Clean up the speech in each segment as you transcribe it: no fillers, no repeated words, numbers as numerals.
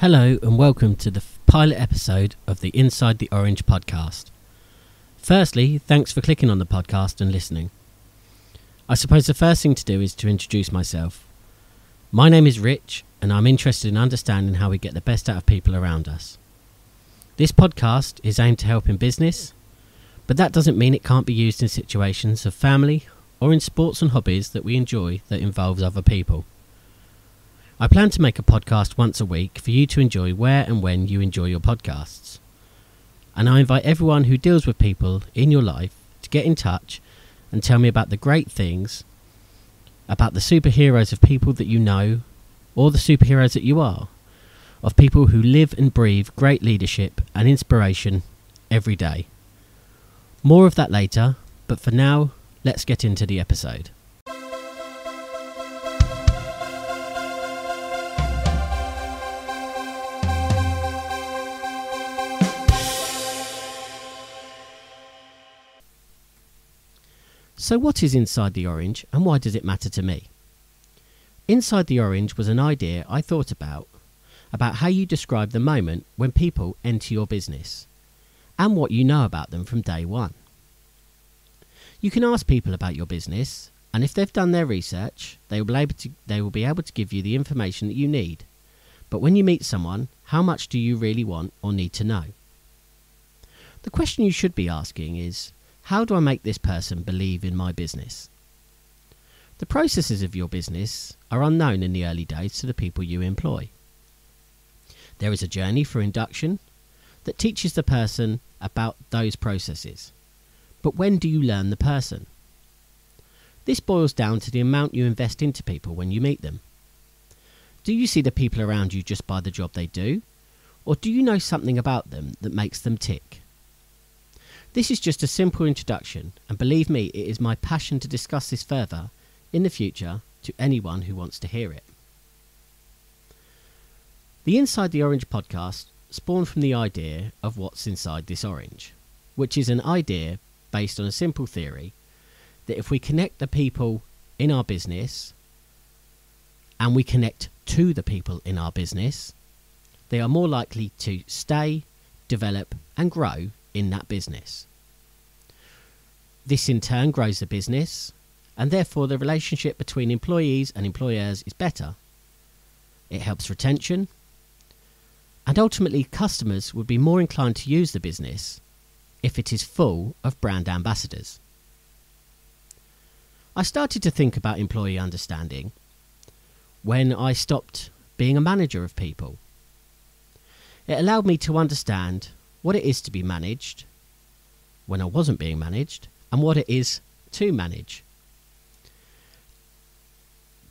Hello and welcome to the pilot episode of the Inside the Orange podcast. Firstly, thanks for clicking on the podcast and listening. I suppose the first thing to do is to introduce myself. My name is Rich and I'm interested in understanding how we get the best out of people around us. This podcast is aimed to help in business, but that doesn't mean it can't be used in situations of family or in sports and hobbies that we enjoy that involves other people. I plan to make a podcast once a week for you to enjoy where and when you enjoy your podcasts. And I invite everyone who deals with people in your life to get in touch and tell me about the great things, about the superheroes of people that you know, or the superheroes that you are, of people who live and breathe great leadership and inspiration every day. More of that later, but for now, let's get into the episode. So what is Inside the Orange and why does it matter to me? Inside the Orange was an idea I thought about how you describe the moment when people enter your business and what you know about them from day one. You can ask people about your business, and if they've done their research, they will be able to give you the information that you need. But when you meet someone, how much do you really want or need to know? The question you should be asking is, how do I make this person believe in my business? The processes of your business are unknown in the early days to the people you employ. There is a journey for induction that teaches the person about those processes. But when do you learn the person? This boils down to the amount you invest into people when you meet them. Do you see the people around you just by the job they do? Or do you know something about them that makes them tick? This is just a simple introduction, and believe me, it is my passion to discuss this further in the future to anyone who wants to hear it. The Inside the Orange podcast spawned from the idea of what's inside this orange, which is an idea based on a simple theory that if we connect the people in our business and we connect to the people in our business, they are more likely to stay, develop and grow in that business. This in turn grows the business, and therefore the relationship between employees and employers is better. It helps retention, and ultimately customers would be more inclined to use the business if it is full of brand ambassadors. I started to think about employee understanding when I stopped being a manager of people. It allowed me to understand what it is to be managed when I wasn't being managed and what it is to manage.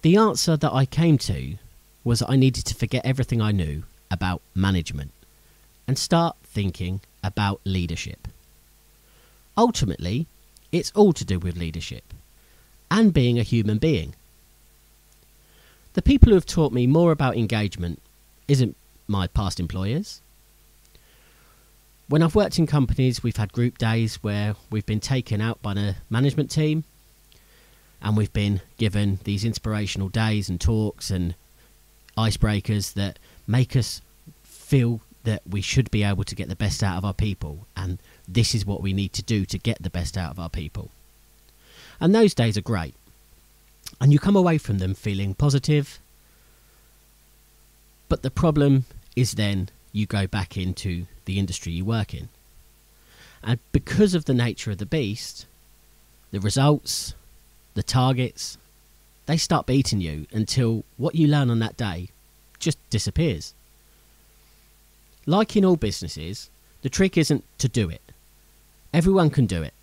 The answer that I came to was I needed to forget everything I knew about management and start thinking about leadership. Ultimately, it's all to do with leadership and being a human being. The people who have taught me more about engagement isn't my past employers. When I've worked in companies, we've had group days where we've been taken out by the management team and we've been given these inspirational days and talks and icebreakers that make us feel that we should be able to get the best out of our people, and this is what we need to do to get the best out of our people. And those days are great. And you come away from them feeling positive. But the problem is then you go back into the industry you work in. And because of the nature of the beast, the results, the targets, they start beating you until what you learn on that day just disappears. Like in all businesses, the trick isn't to do it. Everyone can do it,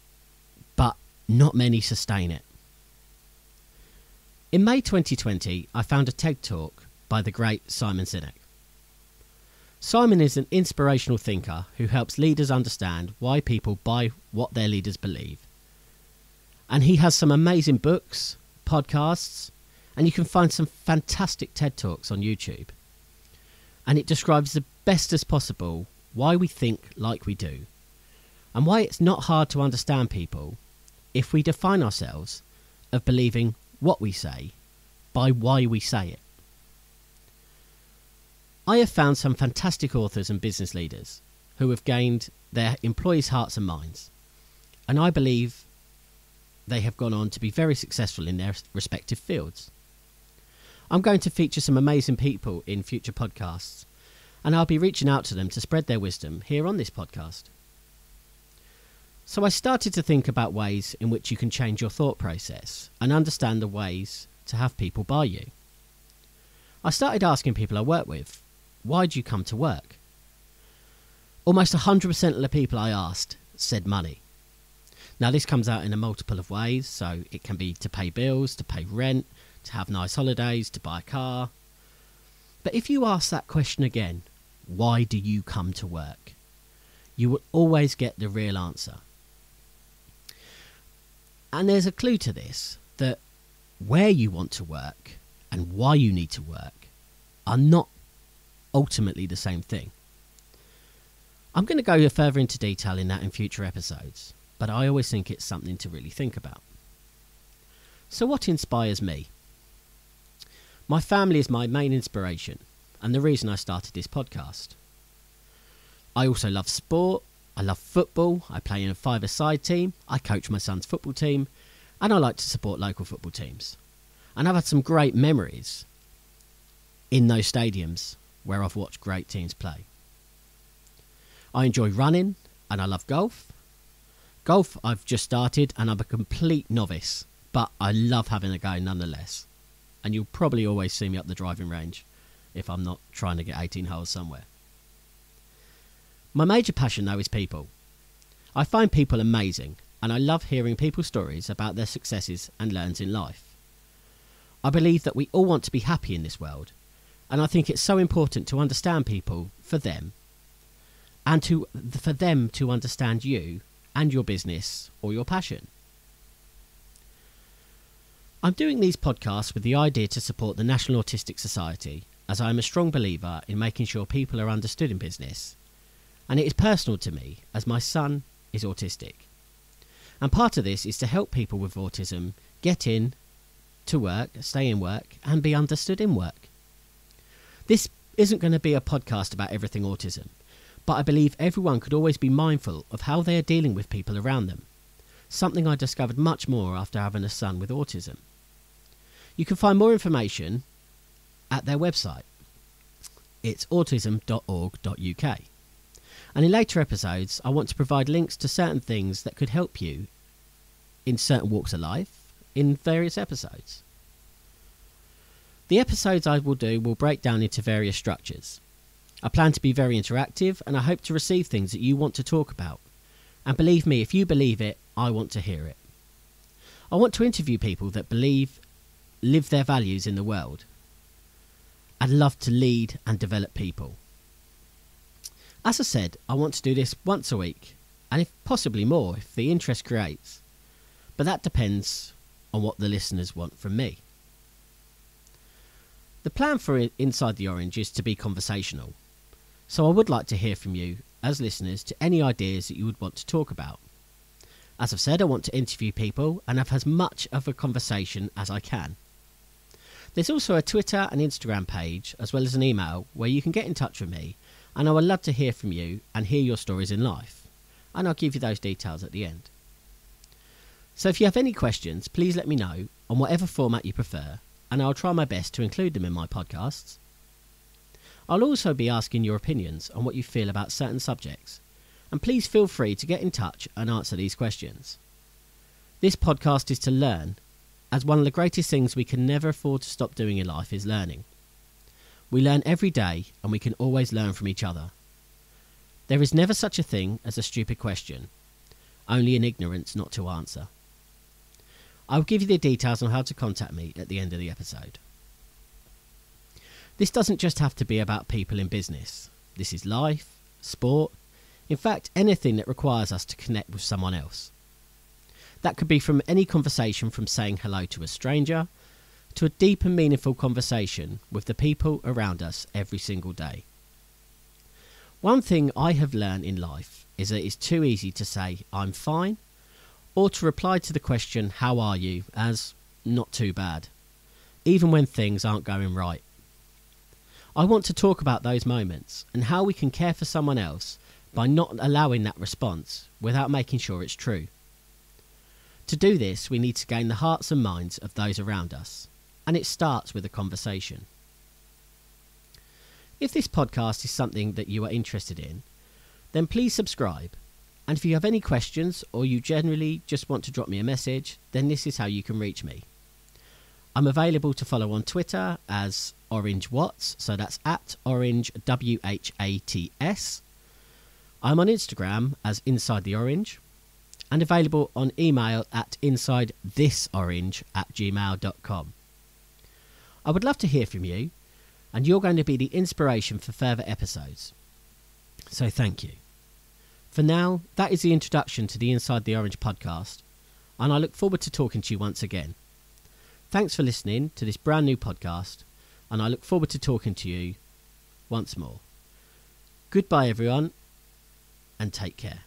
but not many sustain it. In May 2020, I found a TED Talk by the great Simon Sinek. Simon is an inspirational thinker who helps leaders understand why people buy what their leaders believe. And he has some amazing books, podcasts, and you can find some fantastic TED Talks on YouTube. And it describes the best as possible why we think like we do, and why it's not hard to understand people if we define ourselves of believing what we say by why we say it. I have found some fantastic authors and business leaders who have gained their employees' hearts and minds, and I believe they have gone on to be very successful in their respective fields. I'm going to feature some amazing people in future podcasts, and I'll be reaching out to them to spread their wisdom here on this podcast. So I started to think about ways in which you can change your thought process and understand the ways to have people buy you. I started asking people I work with, why do you come to work? Almost 100% of the people I asked said money. Now this comes out in a multiple of ways, so it can be to pay bills, to pay rent, to have nice holidays, to buy a car. But if you ask that question again, why do you come to work? You will always get the real answer. And there's a clue to this, that where you want to work and why you need to work are not ultimately the same thing. I'm going to go further into detail in that in future episodes, but I always think it's something to really think about. So what inspires me? My family is my main inspiration and the reason I started this podcast. I also love sport. I love football. I play in a five-a-side team. I coach my son's football team, and I like to support local football teams. And I've had some great memories in those stadiums where I've watched great teams play. I enjoy running, and I love golf. Golf I've just started, and I'm a complete novice, but I love having a go nonetheless. And you'll probably always see me up the driving range if I'm not trying to get 18 holes somewhere. My major passion, though, is people. I find people amazing, and I love hearing people's stories about their successes and learns in life. I believe that we all want to be happy in this world, and I think it's so important to understand people for them, and for them to understand you and your business or your passion. I'm doing these podcasts with the idea to support the National Autistic Society, as I am a strong believer in making sure people are understood in business. And it is personal to me, as my son is autistic. And part of this is to help people with autism get in to work, stay in work, and be understood in work. This isn't going to be a podcast about everything autism, but I believe everyone could always be mindful of how they are dealing with people around them, something I discovered much more after having a son with autism. You can find more information at their website. It's autism.org.uk. And in later episodes, I want to provide links to certain things that could help you in certain walks of life in various episodes. The episodes I will do will break down into various structures. I plan to be very interactive, and I hope to receive things that you want to talk about. And believe me, if you believe it, I want to hear it. I want to interview people that live their values in the world, and love to lead and develop people. As I said, I want to do this once a week, and if possibly more if the interest creates, but that depends on what the listeners want from me. The plan for Inside the Orange is to be conversational, so I would like to hear from you as listeners to any ideas that you would want to talk about. As I've said, I want to interview people and have as much of a conversation as I can. There's also a Twitter and Instagram page, as well as an email, where you can get in touch with me, and I would love to hear from you and hear your stories in life. And I'll give you those details at the end. So if you have any questions, please let me know on whatever format you prefer, and I'll try my best to include them in my podcasts. I'll also be asking your opinions on what you feel about certain subjects, and please feel free to get in touch and answer these questions. This podcast is to learn, as one of the greatest things we can never afford to stop doing in life is learning. We learn every day, and we can always learn from each other. There is never such a thing as a stupid question, only an ignorance not to answer. I will give you the details on how to contact me at the end of the episode. This doesn't just have to be about people in business. This is life, sport, in fact anything that requires us to connect with someone else. That could be from any conversation from saying hello to a stranger, to a deep and meaningful conversation with the people around us every single day. One thing I have learned in life is that it's too easy to say I'm fine, or to reply to the question how are you as not too bad, even when things aren't going right. I want to talk about those moments and how we can care for someone else by not allowing that response without making sure it's true. To do this, we need to gain the hearts and minds of those around us, and it starts with a conversation. If this podcast is something that you are interested in, then please subscribe. And if you have any questions or you generally just want to drop me a message, then this is how you can reach me. I'm available to follow on Twitter as Orange Watts, so that's at Orange WHATS. I'm on Instagram as Inside the Orange, and available on email at insidethisorange@gmail.com. I would love to hear from you, and you're going to be the inspiration for further episodes. So thank you. For now, that is the introduction to the Inside the Orange podcast, and I look forward to talking to you once again. Thanks for listening to this brand new podcast, and I look forward to talking to you once more. Goodbye everyone, and take care.